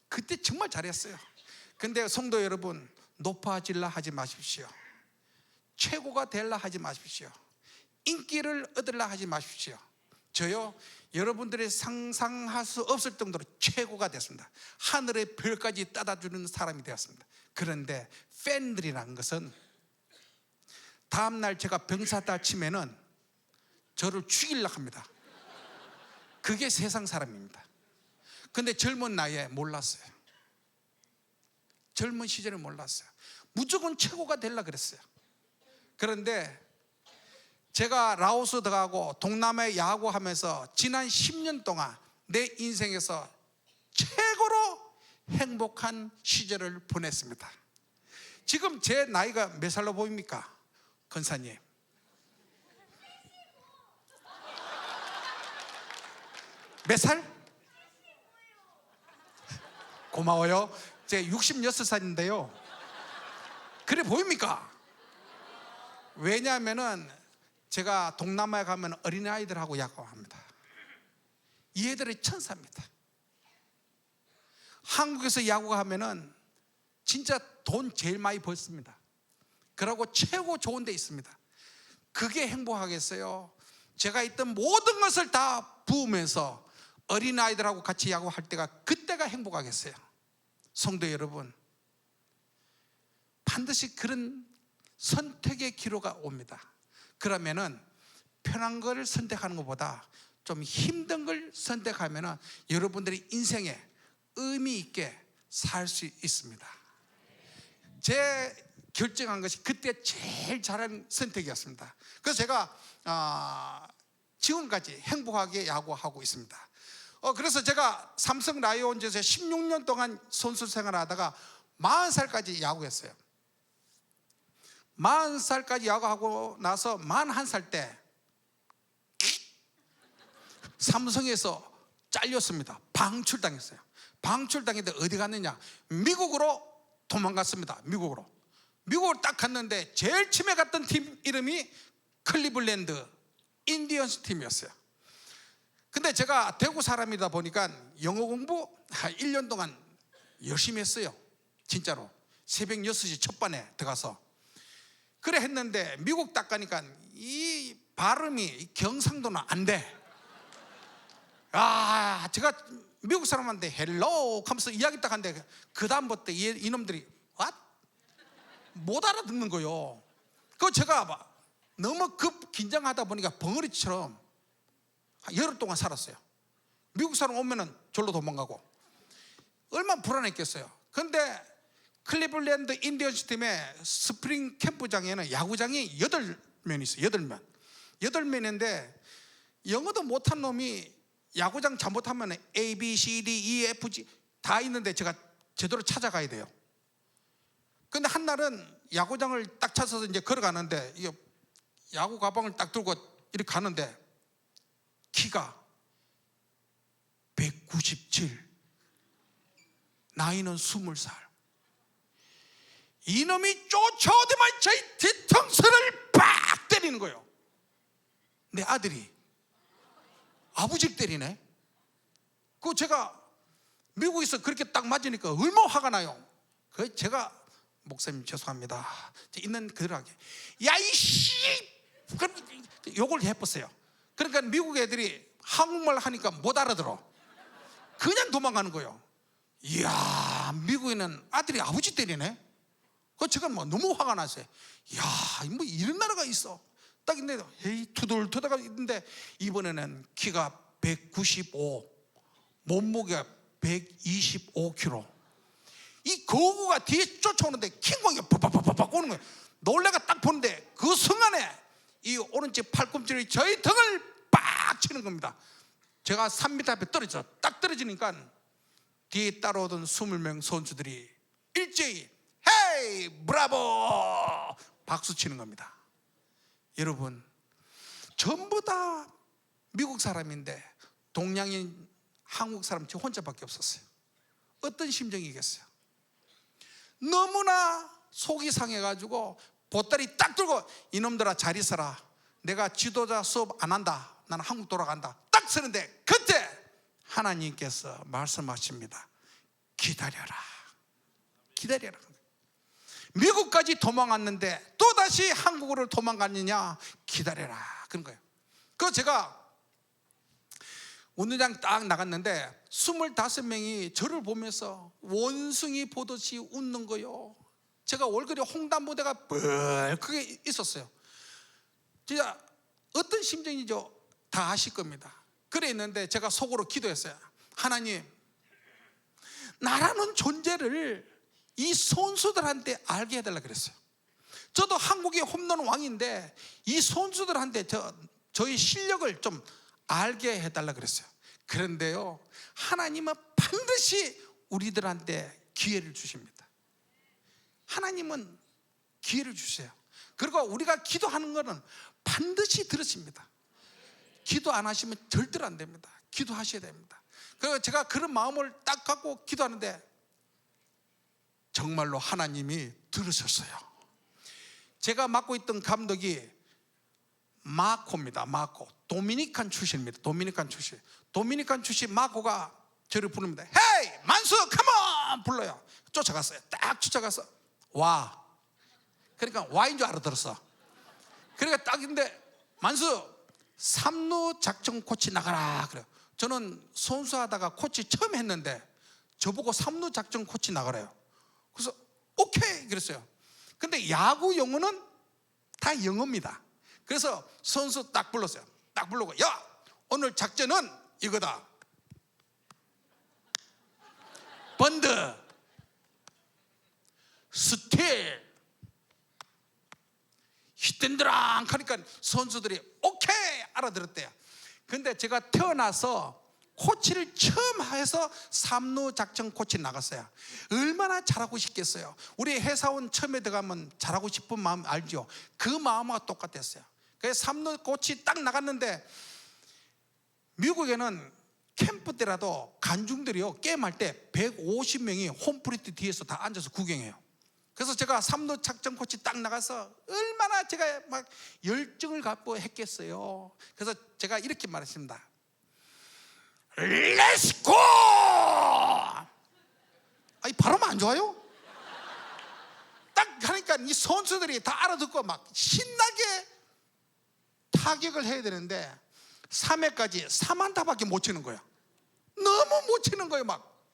그때 정말 잘했어요. 근데 성도 여러분, 높아질라 하지 마십시오. 최고가 될라 하지 마십시오. 인기를 얻으려 하지 마십시오. 저요, 여러분들이 상상할 수 없을 정도로 최고가 됐습니다. 하늘의 별까지 따다주는 사람이 되었습니다. 그런데 팬들이라는 것은 다음날 제가 병사 다치면은 저를 죽이려고 합니다. 그게 세상 사람입니다. 근데 젊은 나이에 몰랐어요. 젊은 시절에 몰랐어요. 무조건 최고가 되려고 그랬어요. 그런데 제가 라오스 들어가고 동남아에 야구하면서 지난 10년 동안 내 인생에서 최고로 행복한 시절을 보냈습니다. 지금 제 나이가 몇 살로 보입니까? 권사님, 몇 살? 고마워요. 제 66살인데요 그래 보입니까? 왜냐하면은 제가 동남아에 가면 어린아이들하고 야구합니다. 이 애들이 천사입니다. 한국에서 야구하면은 진짜 돈 제일 많이 벌습니다. 그러고 최고 좋은 데 있습니다. 그게 행복하겠어요? 제가 있던 모든 것을 다 부으면서 어린아이들하고 같이 야구할 때가 그때가 행복하겠어요? 성도 여러분, 반드시 그런 선택의 기로가 옵니다. 그러면은 편한 걸 선택하는 것보다 좀 힘든 걸 선택하면은 여러분들이 인생에 의미 있게 살 수 있습니다. 제 결정한 것이 그때 제일 잘한 선택이었습니다. 그래서 제가 지금까지 행복하게 야구하고 있습니다. 그래서 제가 삼성 라이온즈에서 16년 동안 선수 생활을 하다가 40살까지 야구했어요. 40살까지 야구하고 나서 41살 때 삼성에서 잘렸습니다. 방출당했어요. 방출당했는데 어디 갔느냐? 미국으로 도망갔습니다. 미국으로 딱 갔는데 제일 처음에 갔던 팀 이름이 클리블랜드 인디언스 팀이었어요. 근데 제가 대구 사람이다 보니까 영어 공부 1년 동안 열심히 했어요. 진짜로 새벽 6시 첫 반에 들어가서 그래 했는데 미국 딱 가니까 이 발음이 경상도는 안 돼. 제가 미국 사람한테 헬로 하면서 이야기 딱 하는데 그 다음부터 이놈들이 what? 못 알아듣는 거요. 그거 제가 너무 긴장하다 보니까 벙어리처럼 열흘 동안 살았어요. 미국 사람 오면은 절로 도망가고 얼마나 불안했겠어요. 근데 클리블랜드 인디언스 팀의 스프링 캠프장에는 야구장이 8면 있어요. 8면인데 영어도 못한 놈이 야구장 잘못하면 A, B, C, D, E, F, G 다 있는데 제가 제대로 찾아가야 돼요. 근데 한 날은 야구장을 딱 찾아서 이제 걸어가는데 이게 야구 가방을 딱 들고 이렇게 가는데 키가 197, 나이는 20살. 이놈이 쫓아오더만 저희 뒤통수를 빡 때리는 거예요. 내 아들이 아버지를 때리네. 그 제가 미국에서 그렇게 딱 맞으니까 얼마나 화가 나요. 그 제가 목사님 죄송합니다, 있는 그대로 하게, 야 이씨, 욕을 해봤어요. 그러니까 미국 애들이 한국말 하니까 못 알아들어. 그냥 도망가는 거예요. 이야, 미국에는 아들이 아버지 때리네. 그 제가 뭐 너무 화가 났어요. 야, 뭐 이런 나라가 있어. 딱 있는데 에이 투덜투덜가 있는데 이번에는 키가 195, 몸무게가 125kg. 이 거구가 뒤에 쫓아오는데 킹콩이 팍팍팍팍 오는 거예요. 놀래가 딱 보는데 그 순간에 이 오른쪽 팔꿈치를 저희 등을 빡 치는 겁니다. 제가 3m 앞에 떨어져 딱 떨어지니까 뒤에 따라오던 20명 선수들이 일제히 헤이 브라보 박수 치는 겁니다. 여러분, 전부 다 미국 사람인데 동양인 한국 사람 저 혼자밖에 없었어요. 어떤 심정이겠어요? 너무나 속이 상해가지고 보따리 딱 들고 이놈들아 잘 있어라, 내가 지도자 수업 안 한다, 나는 한국 돌아간다 딱 쓰는데 그때 하나님께서 말씀하십니다. 기다려라, 기다려라. 미국까지 도망갔는데 또다시 한국으로 도망갔느냐, 기다려라 그런 거예요. 그 제가 운동장 딱 나갔는데 25명이 저를 보면서 원숭이 보듯이 웃는 거요. 제가 얼굴에 홍단무대가 뻘크게 있었어요. 진짜 어떤 심정이죠 다 아실 겁니다. 그래 있는데 제가 속으로 기도했어요. 하나님, 나라는 존재를 이 선수들한테 알게 해달라 그랬어요. 저도 한국의 홈런 왕인데 이 선수들한테 저희 실력을 좀 알게 해달라 그랬어요. 그런데요, 하나님은 반드시 우리들한테 기회를 주십니다. 하나님은 기회를 주세요. 그리고 우리가 기도하는 것은 반드시 들으십니다. 기도 안 하시면 절대로 안 됩니다. 기도하셔야 됩니다. 그래서 제가 그런 마음을 딱 갖고 기도하는데 정말로 하나님이 들으셨어요. 제가 맡고 있던 감독이 마코입니다. 마코, 도미니칸 출신입니다. 도미니칸 출신 마코가 저를 부릅니다. 헤이 만수 컴온 불러요. 쫓아갔어요. 딱 쫓아가서 와, 그러니까 와인 줄 알아들었어. 그러니까 딱 있는데 만수 3루 작전 코치 나가라 그래요. 저는 선수하다가 코치 처음 했는데 저보고 3루 작전 코치 나가래요. 그래서 오케이 그랬어요. 근데 야구 용어는 다 영어입니다. 그래서 선수 딱 불렀어요. 딱 부르고, 야 오늘 작전은 이거다. 번드, 스틸, 히트앤드랑 하니까 선수들이 오케이 알아들었대요. 근데 제가 태어나서 코치를 처음 해서 3루 작전 코치 나갔어요. 얼마나 잘하고 싶겠어요. 우리 회사원 처음에 들어가면 잘하고 싶은 마음 알죠? 그 마음과 똑같았어요. 그래서 3루 코치 딱 나갔는데 미국에는 캠프 때라도 관중들이요 게임할 때 150명이 홈플레이트 뒤에서 다 앉아서 구경해요. 그래서 제가 3루 작전 코치 딱 나가서 얼마나 제가 막 열정을 갖고 했겠어요. 그래서 제가 이렇게 말했습니다. 렛츠고! 아니 발음 안 좋아요? 딱 하니까 이 선수들이 다 알아듣고 막 신나게 타격을 해야 되는데 3회까지 3안타밖에 못 치는 거야. 너무 못 치는 거예요 막.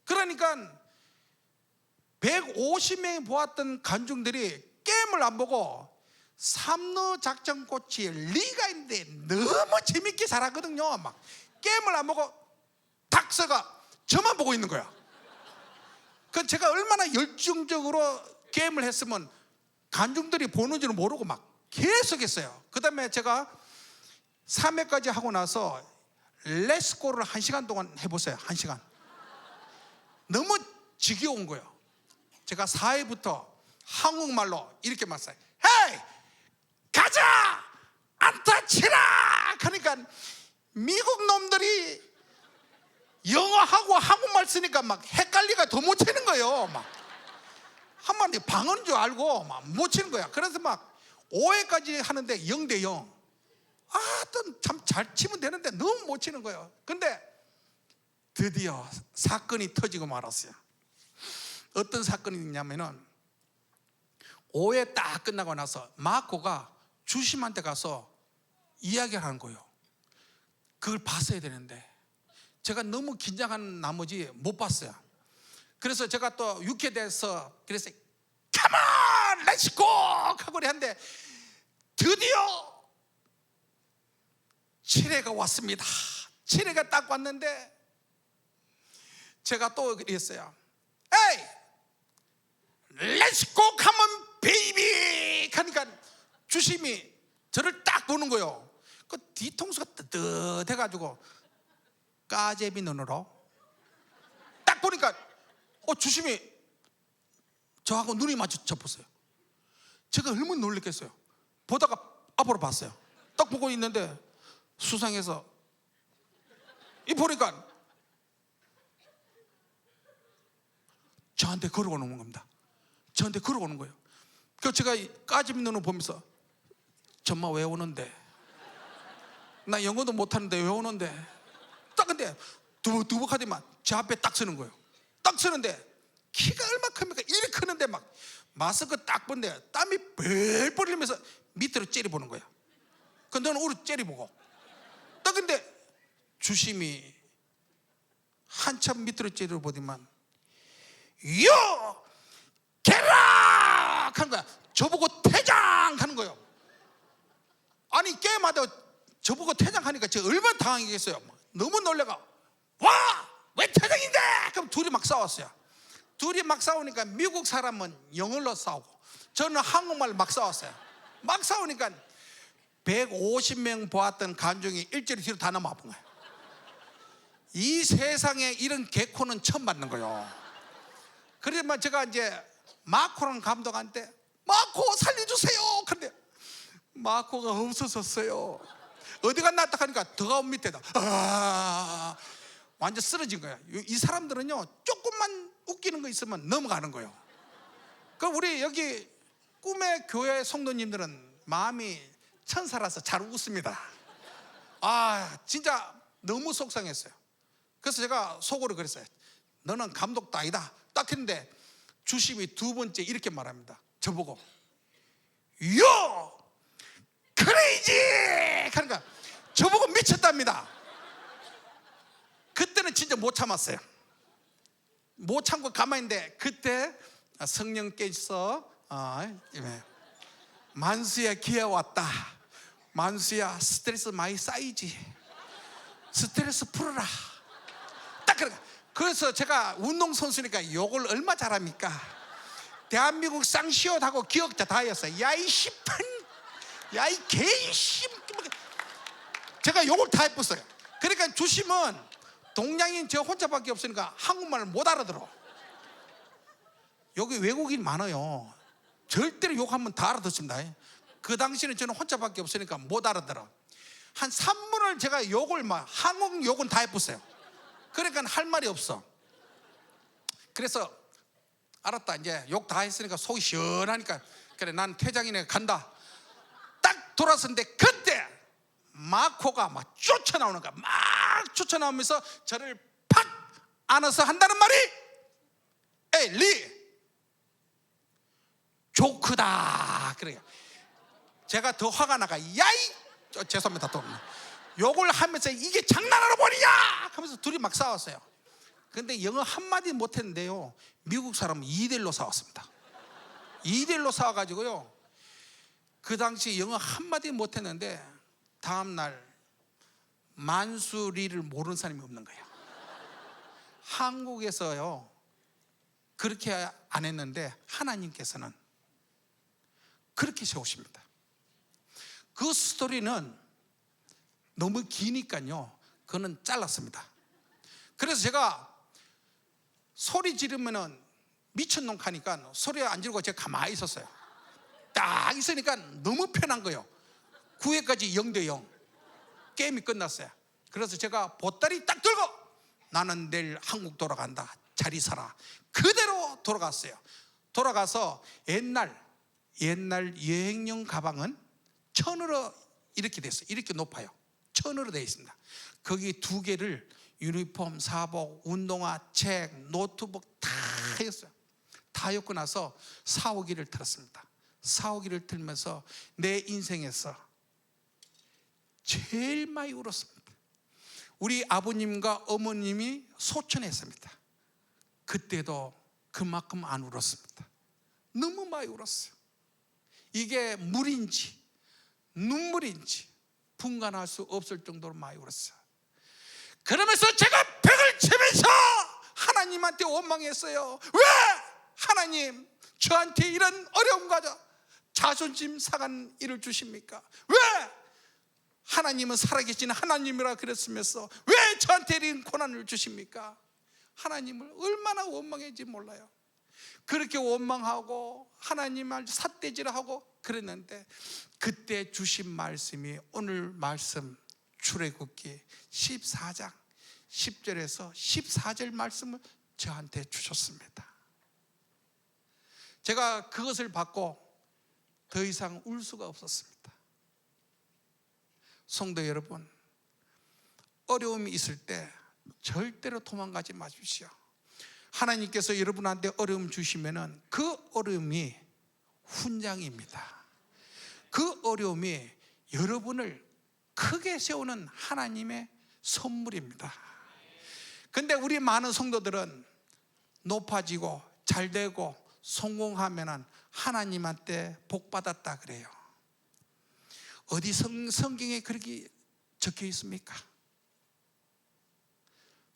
그러니까 150명이 보았던 관중들이 게임을 안 보고 3루 작전 코치 리가 있는데 너무 재밌게 잘하거든요. 막 게임을 안 보고 닥서가 저만 보고 있는 거야. 그 제가 얼마나 열정적으로 게임을 했으면 관중들이 보는지는 모르고 막 계속 했어요. 그 다음에 제가 3회까지 하고 나서 렛츠고를 1시간 동안 해보세요. 1시간. 너무 지겨운 거예요. 제가 4회부터 한국말로 이렇게 말했어요. 헤이, 가자! 안타 치라! 그러니까 미국 놈들이 영어하고 한국말 쓰니까 막 헷갈리가 더 못 치는 거예요. 막 한마디 방언인 줄 알고 막 못 치는 거야. 그래서 막 5회까지 하는데 0대 0. 참 잘 치면 되는데 너무 못 치는 거예요. 근데 드디어 사건이 터지고 말았어요. 어떤 사건이 있냐면은 5회 딱 끝나고 나서 마코가 주심한테 가서 이야기를 하는 거예요. 그걸 봤어야 되는데 제가 너무 긴장한 나머지 못 봤어요. 그래서 제가 또 유쾌돼서 그래서 Come on, let's go! 하고 했는데 드디어 7회가 왔습니다. 7회가 딱 왔는데 제가 또 그랬어요. Hey, let's go, come on, baby! 하니까 주심이 저를 딱 보는 거예요. 그 뒤통수가 뜨뜻해가지고 까제비 눈으로 딱 보니까 주심이 저하고 눈이 마주쳐보세요. 제가 얼마나 놀랬겠어요. 보다가 앞으로 봤어요. 딱 보고 있는데 수상해서 이 보니까 저한테 걸어오는 겁니다. 저한테 걸어오는 거예요. 그래서 제가 까지미 눈을 보면서 정말 왜 오는데? 나 영어도 못하는데 왜 오는데? 딱 근데 두벅두벅하더만 제 앞에 딱 서는 거예요. 딱 서는데 키가 얼마 큽니까? 이리 크는데 막 마스크 딱 본데 땀이 뻘뻘 흘리면서 밑으로 째려보는 거야. 그 너는 우리 째려보고 딱 근데 주심이 한참 밑으로 째려보더만 요! 개락! 하는 거야. 저보고 퇴장! 하는 거예요. 아니 게임하다 저보고 퇴장하니까 제가 얼마나 당황했겠어요. 너무 놀래가 와! 왜 퇴장인데! 그럼 둘이 막 싸웠어요. 둘이 막 싸우니까 미국 사람은 영어로 싸우고 저는 한국말 막 싸웠어요. 막 싸우니까 150명 보았던 관중이 일절이 뒤로 다 넘어가 본 거예요. 이 세상에 이런 개코는 처음 받는 거예요. 그래서 제가 이제 마코라는 감독한테 마코 살려주세요. 근데 마코가 없어졌어요. 어디 갔나 딱 하니까 더가운 밑에다 완전 쓰러진 거야. 이 사람들은요 조금만 웃기는 거 있으면 넘어가는 거예요. 그 우리 여기 꿈의 교회 성도님들은 마음이 천사라서 잘 웃습니다. 진짜 너무 속상했어요. 그래서 제가 속으로 그랬어요. 너는 감독도 아니다. 딱 했는데 주심이 두 번째 이렇게 말합니다. 저보고 요 크레이지! 그러니까 저보고 미쳤답니다. 그때는 진짜 못 참았어요. 못 참고 가만히 있는데 그때 성령께서 만수야 기회 왔다. 만수야 스트레스 많이 쌓이지. 스트레스 풀어라. 딱 그래. 그래서 제가 운동선수니까 욕을 얼마 잘합니까? 대한민국 쌍시옷하고 기억자 다 했어요. 야이 씨판, 야이 개이씨. 제가 욕을 다 해봤어요. 그러니까 주심은 동양인 저 혼자밖에 없으니까 한국말을 못 알아들어. 여기 외국인 많아요. 절대로 욕하면 다 알아듣습니다. 그 당시에는 저는 혼자밖에 없으니까 못 알아들어. 한 3분을 제가 욕을 한국 욕은 다 해봤어요. 그러니까 할 말이 없어. 그래서 알았다. 이제 욕 다 했으니까 속이 시원하니까 그래 난 퇴장이네 간다. 딱 돌아섰는데 그때 마코가 막 쫓아나오는 거야. 막 쫓아나오면서 저를 팍 안아서 한다는 말이 에이 리 조크다. 그래요. 제가 더 화가 나가. 야이 죄송합니다. 또 욕을 하면서 이게 장난하러 버리냐 하면서 둘이 막 싸웠어요. 근데 영어 한마디 못했는데요 미국 사람은 2대1로 싸웠습니다. 2대1로 싸워가지고요 그 당시 영어 한마디 못했는데 다음날 만수리를 모르는 사람이 없는 거예요. 한국에서요 그렇게 안 했는데 하나님께서는 그렇게 세우십니다. 그 스토리는 너무 기니까요 그거는 잘랐습니다. 그래서 제가 소리 지르면은 미친놈 하니까 소리 안 지르고 제가 가만히 있었어요. 딱 있으니까 너무 편한 거예요. 9회까지 0대0 게임이 끝났어요. 그래서 제가 보따리 딱 들고 나는 내일 한국 돌아간다, 잘 있어라. 그대로 돌아갔어요. 돌아가서 옛날 여행용 가방은 천으로 이렇게 됐어요. 이렇게 높아요. 천으로 되어 있습니다. 거기 2개를 유니폼, 사복, 운동화, 책, 노트북 다 했어요. 다 엮고 나서 사오기를 틀었습니다. 사오기를 틀면서 내 인생에서 제일 많이 울었습니다. 우리 아버님과 어머님이 소천했습니다. 그때도 그만큼 안 울었습니다. 너무 많이 울었어요. 이게 물인지 눈물인지 분간할 수 없을 정도로 많이 울었어요. 그러면서 제가 벽을 치면서 하나님한테 원망했어요. 왜 하나님 저한테 이런 어려움과 자존심 상한 일을 주십니까? 왜 하나님은 살아계신 하나님이라 그랬으면서 왜 저한테 이런 고난을 주십니까? 하나님을 얼마나 원망했는지 몰라요. 그렇게 원망하고 하나님을 삿대질하고 그랬는데 그때 주신 말씀이 오늘 말씀 출애굽기 14장 10절에서 14절 말씀을 저한테 주셨습니다. 제가 그것을 받고 더 이상 울 수가 없었습니다. 성도 여러분, 어려움이 있을 때 절대로 도망가지 마십시오. 하나님께서 여러분한테 어려움 주시면은 그 어려움이 훈장입니다. 그 어려움이 여러분을 크게 세우는 하나님의 선물입니다. 근데 우리 많은 성도들은 높아지고 잘되고 성공하면은 하나님한테 복 받았다 그래요. 어디 성경에 그렇게 적혀 있습니까?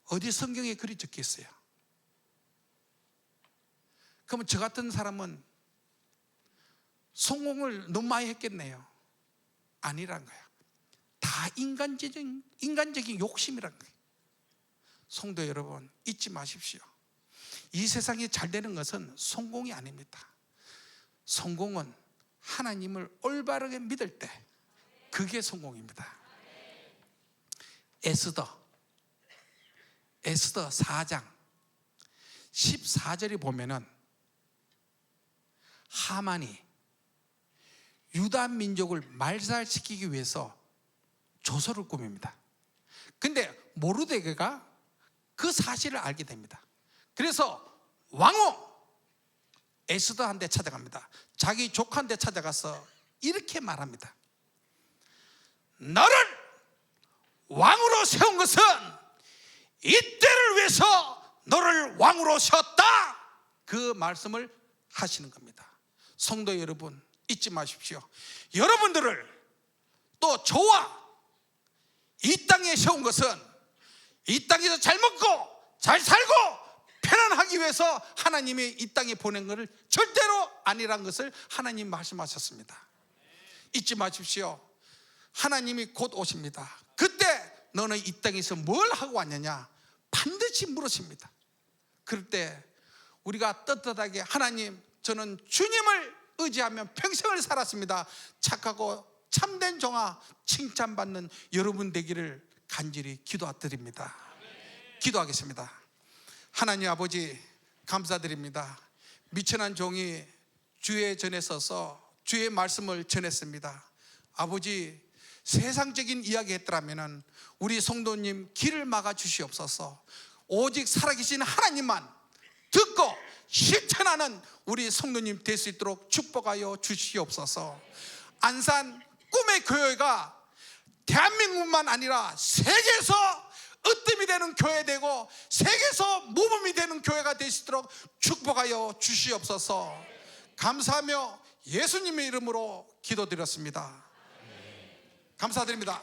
어디 성경에 그리 적혀 있어요? 그러면 저 같은 사람은 성공을 너무 많이 했겠네요. 아니란 거예요. 다 인간적인 욕심이란 거예요. 성도 여러분, 잊지 마십시오. 이 세상이 잘 되는 것은 성공이 아닙니다. 성공은 하나님을 올바르게 믿을 때 그게 성공입니다. 에스더 4장 14절에 보면은 하만이 유다 민족을 말살시키기 위해서 조서를 꾸밉니다. 근데 모르드게가 그 사실을 알게 됩니다. 그래서 왕후 에스더한테 찾아갑니다. 자기 조카한테 찾아가서 이렇게 말합니다. 너를 왕으로 세운 것은 이때를 위해서 너를 왕으로 세웠다. 그 말씀을 하시는 겁니다. 성도 여러분, 잊지 마십시오. 여러분들을 또 저와 이 땅에 세운 것은 이 땅에서 잘 먹고 잘 살고 편안하기 위해서 하나님이 이 땅에 보낸 것을 절대로 아니란 것을 하나님 말씀하셨습니다. 잊지 마십시오. 하나님이 곧 오십니다. 그때 너는 이 땅에서 뭘 하고 왔느냐 반드시 물으십니다. 그럴 때 우리가 떳떳하게 하나님, 저는 주님을 의지하며 평생을 살았습니다. 착하고 참된 종아 칭찬받는 여러분 되기를 간절히 기도드립니다. 기도하겠습니다. 하나님 아버지, 감사드립니다. 미천한 종이 주의 전에 서서 주의 말씀을 전했습니다. 아버지, 세상적인 이야기 했더라면 우리 성도님 길을 막아 주시옵소서. 오직 살아계신 하나님만 듣고 실천하는 우리 성도님 될 수 있도록 축복하여 주시옵소서. 안산 꿈의 교회가 대한민국만 아니라 세계에서 으뜸이 되는 교회 되고 세계에서 모범이 되는 교회가 될 수 있도록 축복하여 주시옵소서. 감사하며 예수님의 이름으로 기도드렸습니다. 감사드립니다.